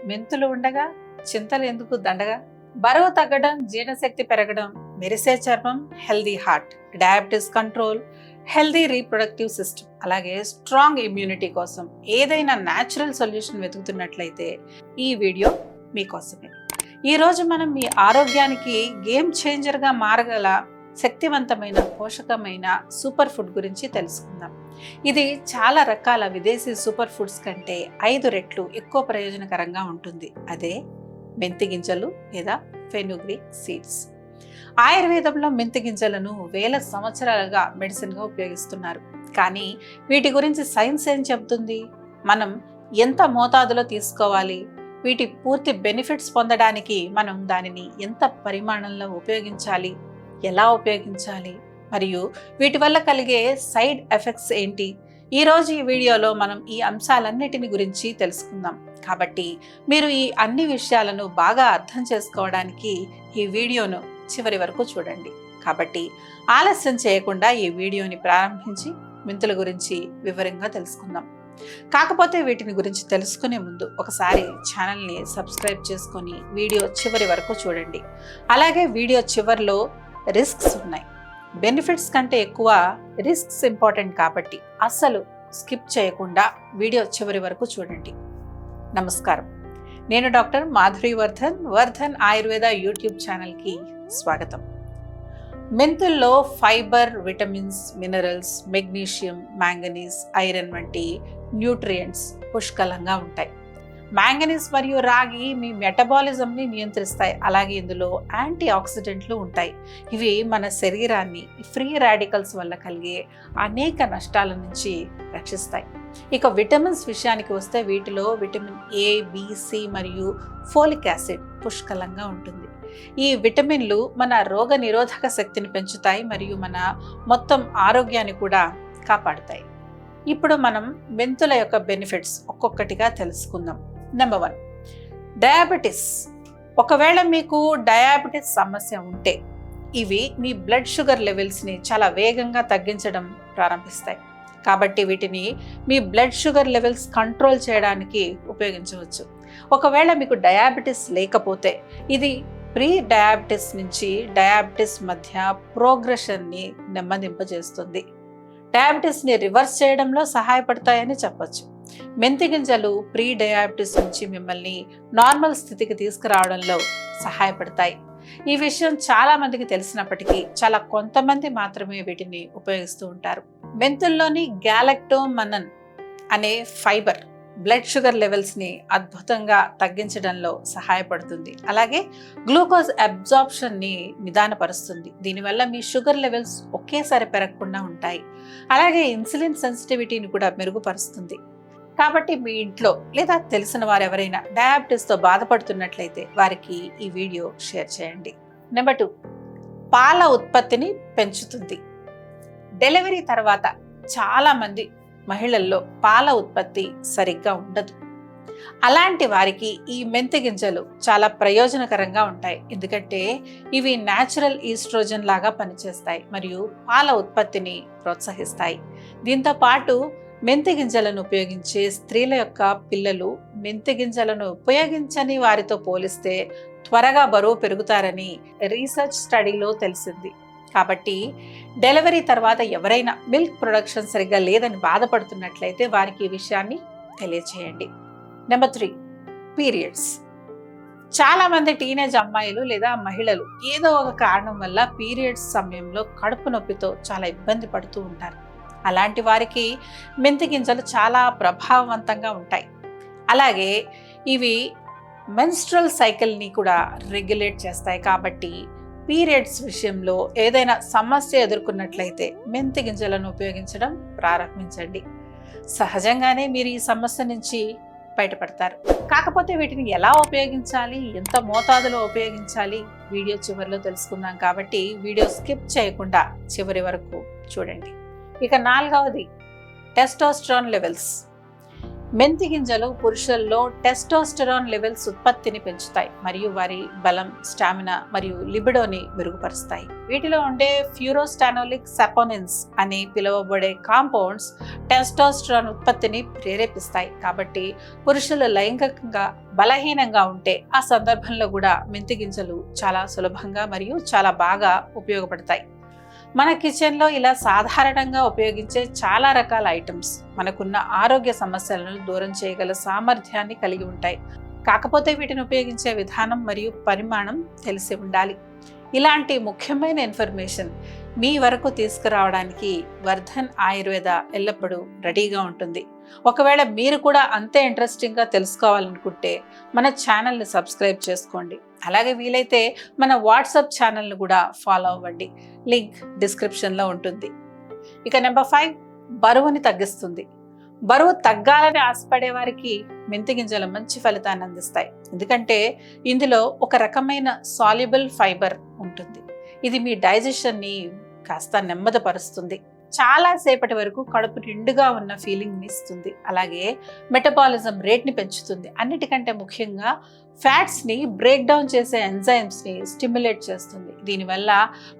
మెంతులు ఉండగా చింతలు ఎందుకు దండగా? బరువు తగ్గడం, జీర్ణశక్తి పెరగడం, మెరిసే చర్మం, healthy heart, diabetes control, healthy reproductive system, అలాగే స్ట్రాంగ్ ఇమ్యూనిటీ కోసం ఏదైనా న్యాచురల్ సొల్యూషన్ వెతుకుతున్నట్లయితే ఈ వీడియో మీకోసమే. ఈరోజు మనం మీ ఆరోగ్యానికి గేమ్ చేంజర్గా మారగల శక్తివంతమైన పోషకమైన సూపర్ ఫుడ్ గురించి తెలుసుకుందాం. ఇది చాలా రకాల విదేశీ సూపర్ ఫుడ్స్ కంటే 5 రెట్లు ఎక్కువ ప్రయోజనకరంగా ఉంటుంది. అదే మెంతి గింజలు లేదా ఫెనుగ్రీక్ సీడ్స్. ఆయుర్వేదంలో మెంతి గింజలను వేల సంవత్సరాలుగా మెడిసిన్గా ఉపయోగిస్తున్నారు. కానీ వీటి గురించి సైన్స్ ఏం చెబుతుంది? మనం ఎంత మోతాదులో తీసుకోవాలి? వీటి పూర్తి బెనిఫిట్స్ పొందడానికి మనం దానిని ఎంత పరిమాణంలో ఉపయోగించాలి, ఎలా ఉపయోగించాలి, మరియు వీటి వల్ల కలిగే సైడ్ ఎఫెక్ట్స్ ఏంటి? ఈరోజు ఈ వీడియోలో మనం ఈ అంశాలన్నిటిని గురించి తెలుసుకుందాం. కాబట్టి మీరు ఈ అన్ని విషయాలను బాగా అర్థం చేసుకోవడానికి ఈ వీడియోను చివరి వరకు చూడండి. కాబట్టి ఆలస్యం చేయకుండా ఈ వీడియోని ప్రారంభించి మెంతుల గురించి వివరంగా తెలుసుకుందాం. కాకపోతే వీటిని గురించి తెలుసుకునే ముందు ఒకసారి ఛానల్ని సబ్స్క్రైబ్ చేసుకొని వీడియో చివరి వరకు చూడండి. అలాగే వీడియో చివరిలో రిస్క్స్ ఉన్నాయి. బెనిఫిట్స్ కంటే ఎక్కువ రిస్క్స్ ఇంపార్టెంట్ కాబట్టి అస్సలు స్కిప్ చేయకుండా వీడియో చివరి వరకు చూడండి. నమస్కారం, నేను డాక్టర్ మాధురి వర్ధన్ ఆయుర్వేద యూట్యూబ్ ఛానల్కి స్వాగతం. మెంతుల్లో fibre, vitamins, minerals, magnesium, manganese, iron వంటి న్యూట్రియంట్స్ పుష్కలంగా ఉంటాయి. మ్యాంగనీస్ మరియు రాగి మీ మెటబాలిజంని నియంత్రిస్తాయి. అలాగే ఇందులో యాంటీ ఆక్సిడెంట్లు ఉంటాయి. ఇవి మన శరీరాన్ని ఫ్రీ రాడికల్స్ వల్ల కలిగే అనేక నష్టాల నుంచి రక్షిస్తాయి. ఇక విటమిన్స్ విషయానికి వస్తే వీటిలో విటమిన్ ఏ, బి, సి మరియు ఫోలిక్ యాసిడ్ పుష్కలంగా ఉంటుంది. ఈ విటమిన్లు మన రోగ నిరోధక శక్తిని పెంచుతాయి మరియు మన మొత్తం ఆరోగ్యాన్ని కూడా కాపాడుతాయి. ఇప్పుడు మనం మెంతుల యొక్క బెనిఫిట్స్ ఒక్కొక్కటిగా తెలుసుకుందాం. Number 1, diabetes. ఒకవేళ మీకు డయాబెటీస్ సమస్య ఉంటే ఇవి మీ బ్లడ్ షుగర్ లెవెల్స్ని చాలా వేగంగా తగ్గించడం ప్రారంభిస్తాయి. కాబట్టి వీటిని మీ బ్లడ్ షుగర్ లెవెల్స్ కంట్రోల్ చేయడానికి ఉపయోగించవచ్చు. ఒకవేళ మీకు డయాబెటీస్ లేకపోతే ఇది ప్రీ డయాబెటీస్ నుంచి డయాబెటీస్ మధ్య ప్రోగ్రెషన్ని నెమ్మదింపజేస్తుంది. డయాబెటీస్ని రివర్స్ చేయడంలో సహాయపడతాయని చెప్పచ్చు. మెంతి గింజలు ప్రీ డయాబెటీస్ నుంచి మిమ్మల్ని నార్మల్ స్థితికి తీసుకురావడంలో సహాయపడతాయి. ఈ విషయం చాలా మందికి తెలిసినప్పటికీ చాలా కొంతమంది మాత్రమే వీటిని ఉపయోగిస్తూ ఉంటారు. మెంతుల్లోని గ్యాలక్టోమనన్ అనే ఫైబర్ బ్లడ్ షుగర్ లెవెల్స్ని అద్భుతంగా తగ్గించడంలో సహాయపడుతుంది. అలాగే గ్లూకోజ్ అబ్జార్ప్షన్ని నిదానపరుస్తుంది. దీనివల్ల మీ షుగర్ లెవెల్స్ ఒకేసారి పెరగకుండా ఉంటాయి. అలాగే ఇన్సులిన్ సెన్సిటివిటీని కూడా మెరుగుపరుస్తుంది. కాబట్టి మీ ఇంట్లో లేదా తెలిసిన వారు ఎవరైనా డయాబెటీస్తో బాధపడుతున్నట్లయితే వారికి ఈ వీడియో షేర్ చేయండి. నెంబర్ 2, పాల ఉత్పత్తిని పెంచుతుంది. డెలివరీ తర్వాత చాలా మంది మహిళల్లో పాల ఉత్పత్తి సరిగ్గా ఉండదు. అలాంటి వారికి ఈ మెంతి గింజలు చాలా ప్రయోజనకరంగా ఉంటాయి. ఎందుకంటే ఇవి న్యాచురల్ ఈస్ట్రోజన్ లాగా పనిచేస్తాయి మరియు పాల ఉత్పత్తిని ప్రోత్సహిస్తాయి. దీంతో పాటు మెంతి గింజలను ఉపయోగించే స్త్రీల యొక్క పిల్లలు మెంతి గింజలను ఉపయోగించని వారితో పోలిస్తే త్వరగా బరువు పెరుగుతారని రీసెర్చ్ స్టడీలో తెలిసింది. కాబట్టి డెలివరీ తర్వాత ఎవరైనా మిల్క్ ప్రొడక్షన్ సరిగ్గా లేదని బాధపడుతున్నట్లయితే వారికి ఈ విషయాన్ని తెలియచేయండి. Number 3, periods. చాలా మంది టీనేజ్ అమ్మాయిలు లేదా మహిళలు ఏదో ఒక కారణం వల్ల పీరియడ్స్ సమయంలో కడుపు నొప్పితో చాలా ఇబ్బంది పడుతూ ఉంటారు. అలాంటి వారికి మెంతి గింజలు చాలా ప్రభావవంతంగా ఉంటాయి. అలాగే ఇవి మెన్స్ట్రల్ సైకిల్ని కూడా రెగ్యులేట్ చేస్తాయి. కాబట్టి పీరియడ్స్ విషయంలో ఏదైనా సమస్య ఎదుర్కొన్నట్లయితే మెంతి గింజలను ఉపయోగించడం ప్రారంభించండి. సహజంగానే మీరు ఈ సమస్య నుంచి బయటపడతారు. కాకపోతే వీటిని ఎలా ఉపయోగించాలి, ఎంత మోతాదులో ఉపయోగించాలి వీడియో చివరిలో తెలుసుకుందాం. కాబట్టి వీడియో స్కిప్ చేయకుండా చివరి వరకు చూడండి. ఇక 4వది, టెస్టోస్టెరాన్ లెవెల్స్. మెంతి గింజలు పురుషుల్లో టెస్టోస్టెరాన్ లెవెల్స్ ఉత్పత్తిని పెంచుతాయి మరియు వారి బలం, స్టామినా మరియు లిబిడోని మెరుగుపరుస్తాయి. వీటిలో ఉండే ఫ్యూరోస్టానోలిక్ సపోనిన్స్ అని పిలువబడే కాంపౌండ్స్ టెస్టోస్టెరాన్ ఉత్పత్తిని ప్రేరేపిస్తాయి. కాబట్టి పురుషులు లైంగికంగా బలహీనంగా ఉంటే ఆ సందర్భంలో కూడా మెంతి గింజలు చాలా సులభంగా మరియు చాలా బాగా ఉపయోగపడతాయి. మన కిచెన్లో ఇలా సాధారణంగా ఉపయోగించే చాలా రకాల ఐటమ్స్ మనకున్న ఆరోగ్య సమస్యలను దూరం చేయగల సామర్థ్యాన్ని కలిగి ఉంటాయి. కాకపోతే వీటిని ఉపయోగించే విధానం మరియు పరిమాణం తెలిసి ఉండాలి. ఇలాంటి ముఖ్యమైన ఇన్ఫర్మేషన్ మీ వరకు తీసుకురావడానికి వర్ధన్ ఆయుర్వేద ఎల్లప్పుడూ రెడీగా ఉంటుంది. ఒకవేళ మీరు కూడా అంతే ఇంట్రెస్టింగ్గా తెలుసుకోవాలనుకుంటే మన ఛానల్ని సబ్స్క్రైబ్ చేసుకోండి. అలాగే వీలైతే మన వాట్సాప్ ఛానల్ని కూడా ఫాలో అవ్వండి. లింక్ డిస్క్రిప్షన్లో ఉంటుంది. ఇక నెంబర్ 5, బరువుని తగ్గిస్తుంది. బరువు తగ్గాలని ఆశపడే వారికి మెంతి గింజలు మంచి ఫలితాన్ని అందిస్తాయి. ఎందుకంటే ఇందులో ఒక రకమైన సాల్యుబుల్ ఫైబర్ ఉంటుంది. ఇది మీ డైజెషన్ని కాస్త నెమ్మదిపరుస్తుంది. చాలా సేపటి వరకు కడుపు నిండుగా ఉన్న ఫీలింగ్ని ఇస్తుంది. అలాగే మెటబాలిజం రేట్ని పెంచుతుంది. అన్నిటికంటే ముఖ్యంగా ఫ్యాట్స్ని బ్రేక్ డౌన్ చేసే ఎంజైమ్స్ని స్టిమ్యులేట్ చేస్తుంది. దీనివల్ల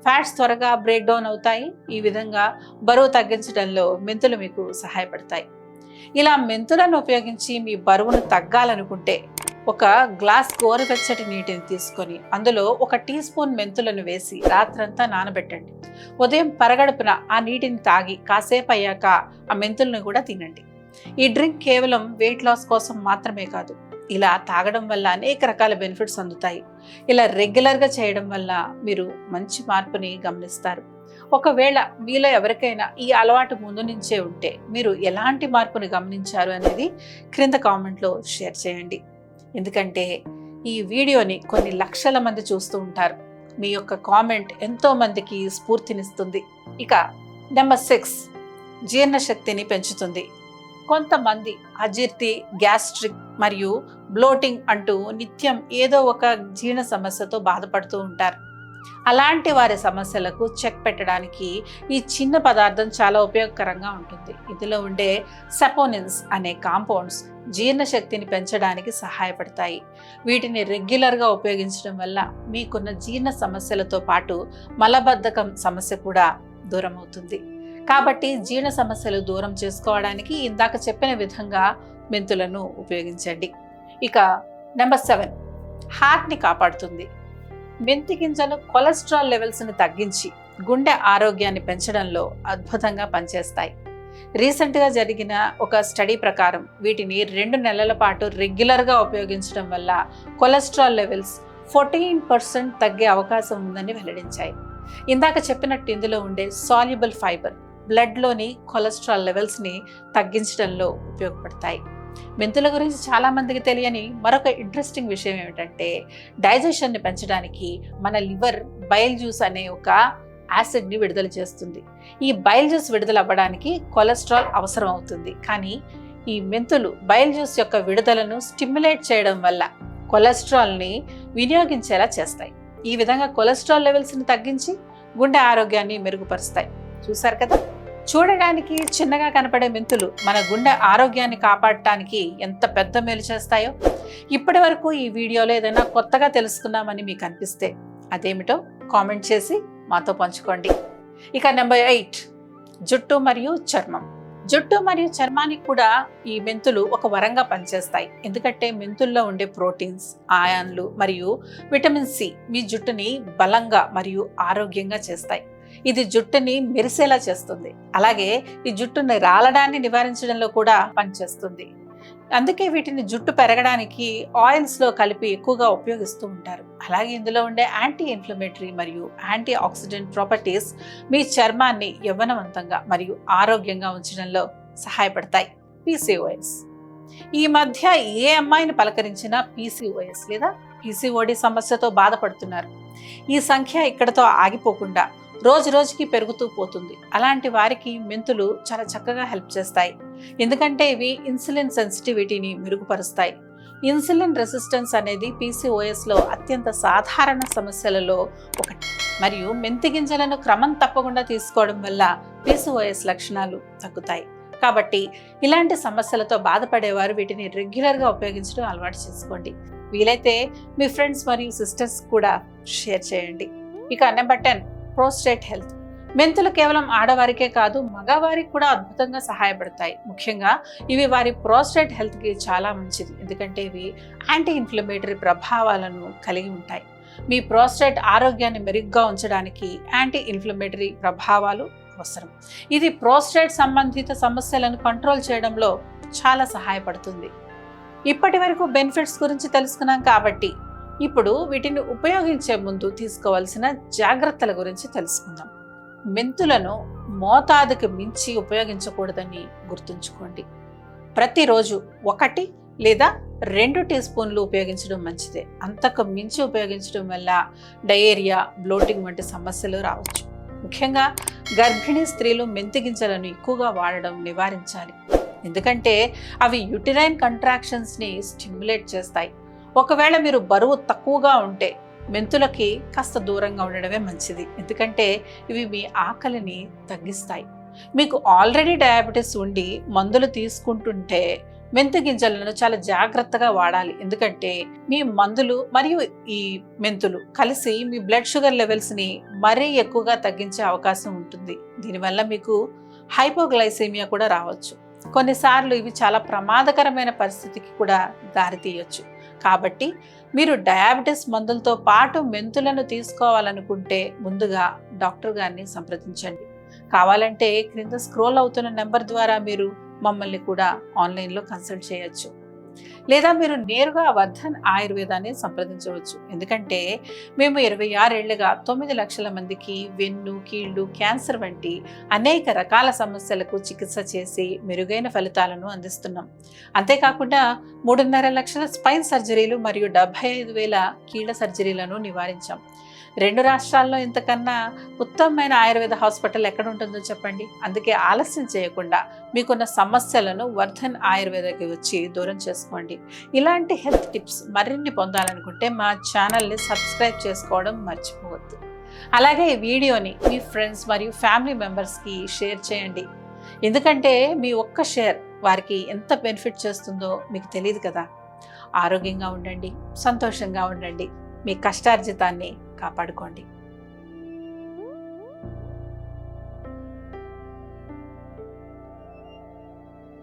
ఫ్యాట్స్ త్వరగా బ్రేక్ డౌన్ అవుతాయి. ఈ విధంగా బరువు తగ్గించడంలో మెంతులు మీకు సహాయపడతాయి. ఇలా మెంతులను ఉపయోగించి మీ బరువును తగ్గాలనుకుంటే ఒక గ్లాస్ గోరువెచ్చటి నీటిని తీసుకొని అందులో 1 టీ స్పూన్ మెంతులను వేసి రాత్రంతా నానబెట్టండి. ఉదయం పరగడుపున ఆ నీటిని తాగి కాసేపు అయ్యాక ఆ మెంతులను కూడా తినండి. ఈ డ్రింక్ కేవలం వెయిట్ లాస్ కోసం మాత్రమే కాదు, ఇలా తాగడం వల్ల అనేక రకాల బెనిఫిట్స్ అందుతాయి. ఇలా రెగ్యులర్గా చేయడం వల్ల మీరు మంచి మార్పుని గమనిస్తారు. ఒకవేళ మీలో ఎవరికైనా ఈ అలవాటు ముందు నుంచే ఉంటే మీరు ఎలాంటి మార్పుని గమనించారు అనేది క్రింద కామెంట్లో షేర్ చేయండి. ఎందుకంటే ఈ వీడియోని కొన్ని లక్షల మంది చూస్తూ ఉంటారు. మీ యొక్క కామెంట్ ఎంతో మందికి స్ఫూర్తినిస్తుంది. ఇక నెంబర్ 6, జీర్ణశక్తిని పెంచుతుంది. కొంతమంది అజీర్తి, గ్యాస్ట్రిక్ మరియు బ్లోటింగ్ అంటూ నిత్యం ఏదో ఒక జీర్ణ సమస్యతో బాధపడుతూ ఉంటారు. అలాంటి వారి సమస్యలకు చెక్ పెట్టడానికి ఈ చిన్న పదార్థం చాలా ఉపయోగకరంగా ఉంటుంది. ఇందులో ఉండే సపోనిన్స్ అనే కాంపౌండ్స్ జీర్ణశక్తిని పెంచడానికి సహాయపడతాయి. వీటిని రెగ్యులర్గా ఉపయోగించడం వల్ల మీకున్న జీర్ణ సమస్యలతో పాటు మలబద్ధకం సమస్య కూడా దూరం అవుతుంది. కాబట్టి జీర్ణ సమస్యలు దూరం చేసుకోవడానికి ఇందాక చెప్పిన విధంగా మెంతులను ఉపయోగించండి. ఇక నెంబర్ 7, హార్ట్ని కాపాడుతుంది. మెంతి గింజలు కొలెస్ట్రాల్ లెవెల్స్ని తగ్గించి గుండె ఆరోగ్యాన్ని పెంచడంలో అద్భుతంగా పనిచేస్తాయి. రీసెంట్గా జరిగిన ఒక స్టడీ ప్రకారం వీటిని 2 నెలల పాటు రెగ్యులర్గా ఉపయోగించడం వల్ల కొలెస్ట్రాల్ లెవెల్స్ 14% తగ్గే అవకాశం ఉందని వెల్లడించాయి. ఇందాక చెప్పినట్టు ఇందులో ఉండే సాల్యుబుల్ ఫైబర్ బ్లడ్లోని కొలెస్ట్రాల్ లెవెల్స్ని తగ్గించడంలో ఉపయోగపడతాయి. మెంతుల గురించి చాలా మందికి తెలియని మరొక ఇంట్రెస్టింగ్ విషయం ఏమిటంటే డైజెషన్ని పెంచడానికి మన లివర్ బైల్ జ్యూస్ అనే ఒక యాసిడ్ని విడుదల చేస్తుంది. ఈ బైల్ జ్యూస్ విడుదల అవ్వడానికి కొలెస్ట్రాల్ అవసరం అవుతుంది. కానీ ఈ మెంతులు బైల్ జ్యూస్ యొక్క విడుదలను స్టిమ్యులేట్ చేయడం వల్ల కొలెస్ట్రాల్ని వినియోగించేలా చేస్తాయి. ఈ విధంగా కొలెస్ట్రాల్ లెవెల్స్ని తగ్గించి గుండె ఆరోగ్యాన్ని మెరుగుపరుస్తాయి. చూసారు కదా, చూడడానికి చిన్నగా కనపడే మెంతులు మన గుండె ఆరోగ్యాన్ని కాపాడటానికి ఎంత పెద్ద మేలు చేస్తాయో. ఇప్పటి వరకు ఈ వీడియోలో ఏదైనా కొత్తగా తెలుసుకున్నామని మీకు అనిపిస్తే అదేమిటో కామెంట్ చేసి మాతో పంచుకోండి. ఇక నెంబర్ 8, జుట్టు మరియు చర్మం. జుట్టు మరియు చర్మానికి కూడా ఈ మెంతులు ఒక వరంగా పనిచేస్తాయి. ఎందుకంటే మెంతుల్లో ఉండే ప్రోటీన్స్, ఆయాన్లు మరియు విటమిన్ సి మీ జుట్టుని బలంగా మరియు ఆరోగ్యంగా చేస్తాయి. ఇది జుట్టుని మెరిసేలా చేస్తుంది. అలాగే ఈ జుట్టుని రాలడాన్ని నివారించడంలో కూడా పనిచేస్తుంది. అందుకే వీటిని జుట్టు పెరగడానికి ఆయిల్స్లో కలిపి ఎక్కువగా ఉపయోగిస్తూ ఉంటారు. అలాగే ఇందులో ఉండే యాంటీ ఇన్ఫ్లమేటరీ మరియు యాంటీ ఆక్సిడెంట్ ప్రాపర్టీస్ మీ చర్మాన్ని యవ్వనవంతంగా మరియు ఆరోగ్యంగా ఉంచడంలో సహాయపడతాయి. పీసీఓఎస్. ఈ మధ్య ఏ అమ్మాయిని పలకరించినా పీసీఓఎస్ లేదా పీసీఓడి సమస్యతో బాధపడుతున్నారు. ఈ సంఖ్య ఇక్కడతో ఆగిపోకుండా రోజు రోజుకి పెరుగుతూ పోతుంది. అలాంటి వారికి మెంతులు చాలా చక్కగా హెల్ప్ చేస్తాయి. ఎందుకంటే ఇవి ఇన్సులిన్ సెన్సిటివిటీని మెరుగుపరుస్తాయి. ఇన్సులిన్ రెసిస్టెన్స్ అనేది పీసీఓఎస్లో అత్యంత సాధారణ సమస్యలలో ఒకటి. మరియు మెంతి గింజలను క్రమం తప్పకుండా తీసుకోవడం వల్ల పీసీఓఎస్ లక్షణాలు తగ్గుతాయి. కాబట్టి ఇలాంటి సమస్యలతో బాధపడేవారు వీటిని రెగ్యులర్గా ఉపయోగించడం అలవాటు చేసుకోండి. వీలైతే మీ ఫ్రెండ్స్ మరియు సిస్టర్స్ కూడా షేర్ చేయండి. ఇక నెంబర్ 10, ప్రోస్టేట్ హెల్త్. మెంతులు కేవలం ఆడవారికే కాదు, మగవారికి కూడా అద్భుతంగా సహాయపడతాయి. ముఖ్యంగా ఇవి వారి ప్రోస్టేట్ హెల్త్కి చాలా మంచిది, ఎందుకంటే ఇవి యాంటీ ఇన్ఫ్లమేటరీ ప్రభావాలను కలిగి ఉంటాయి. మీ ప్రోస్టేట్ ఆరోగ్యాన్ని మెరుగ్గా ఉంచడానికి యాంటీ ఇన్ఫ్లమేటరీ ప్రభావాలు అవసరం. ఇది ప్రోస్టేట్ సంబంధిత సమస్యలను కంట్రోల్ చేయడంలో చాలా సహాయపడుతుంది. ఇప్పటి వరకు బెనిఫిట్స్ గురించి తెలుసుకున్నాం కాబట్టి ఇప్పుడు వీటిని ఉపయోగించే ముందు తీసుకోవాల్సిన జాగ్రత్తల గురించి తెలుసుకుందాం. మెంతులను మోతాదుకు మించి ఉపయోగించకూడదని గుర్తుంచుకోండి. ప్రతిరోజు 1 లేదా 2 టీ స్పూన్లు ఉపయోగించడం మంచిదే. అంతకు మించి ఉపయోగించడం వల్ల డయేరియా, బ్లోటింగ్ వంటి సమస్యలు రావచ్చు. ముఖ్యంగా గర్భిణీ స్త్రీలు మెంతి గింజలను ఎక్కువగా వాడడం నివారించాలి, ఎందుకంటే అవి యూటరైన్ కంట్రాక్షన్స్ని స్టిమ్యులేట్ చేస్తాయి. ఒకవేళ మీరు బరువు తక్కువగా ఉంటే మెంతులకి కాస్త దూరంగా ఉండడమే మంచిది, ఎందుకంటే ఇవి మీ ఆకలిని తగ్గిస్తాయి. మీకు ఆల్రెడీ డయాబెటీస్ ఉండి మందులు తీసుకుంటుంటే మెంతి గింజలను చాలా జాగ్రత్తగా వాడాలి, ఎందుకంటే మీ మందులు మరియు ఈ మెంతులు కలిసి మీ బ్లడ్ షుగర్ లెవెల్స్ని మరీ ఎక్కువగా తగ్గించే అవకాశం ఉంటుంది. దీనివల్ల మీకు హైపోగ్లైసెమియా కూడా రావచ్చు. కొన్నిసార్లు ఇవి చాలా ప్రమాదకరమైన పరిస్థితికి కూడా దారితీయొచ్చు. కాబట్టి మీరు డయాబెటీస్ మందులతో పాటు మెంతులను తీసుకోవాలనుకుంటే ముందుగా డాక్టర్ గారిని సంప్రదించండి. కావాలంటే క్రింద స్క్రోల్ అవుతున్న నెంబర్ ద్వారా మీరు మమ్మల్ని కూడా ఆన్లైన్లో కన్సల్ట్ చేయొచ్చు, లేదా మీరు నేరుగా వర్ధన్ ఆయుర్వేదాన్ని సంప్రదించవచ్చు, ఎందుకంటే మేము 26 ఏళ్లుగా 9 లక్షల మందికి వెన్ను, కీళ్లు, క్యాన్సర్ వంటి అనేక రకాల సమస్యలకు చికిత్స చేసి మెరుగైన ఫలితాలను అందిస్తున్నాం. అంతేకాకుండా 3.5 లక్షల స్పైన్ సర్జరీలు మరియు 75,000 కీళ్ల సర్జరీలను నివారించాం. 2 రాష్ట్రాల్లో ఇంతకన్నా ఉత్తమమైన ఆయుర్వేద హాస్పిటల్ ఎక్కడ ఉంటుందో చెప్పండి. అందుకే ఆలస్యం చేయకుండా మీకున్న సమస్యలను వర్ధన్ ఆయుర్వేదకి వచ్చి దూరం చేసుకోండి. ఇలాంటి హెల్త్ టిప్స్ మరిన్ని పొందాలనుకుంటే మా ఛానల్ని సబ్స్క్రైబ్ చేసుకోవడం మర్చిపోవద్దు. అలాగే ఈ వీడియోని మీ ఫ్రెండ్స్ మరియు ఫ్యామిలీ మెంబర్స్కి షేర్ చేయండి, ఎందుకంటే మీ ఒక్క షేర్ వారికి ఎంత బెనిఫిట్ చేస్తుందో మీకు తెలియదు కదా. ఆరోగ్యంగా ఉండండి, సంతోషంగా ఉండండి, మీ కష్టార్జితాన్ని కాపాడుకోండి.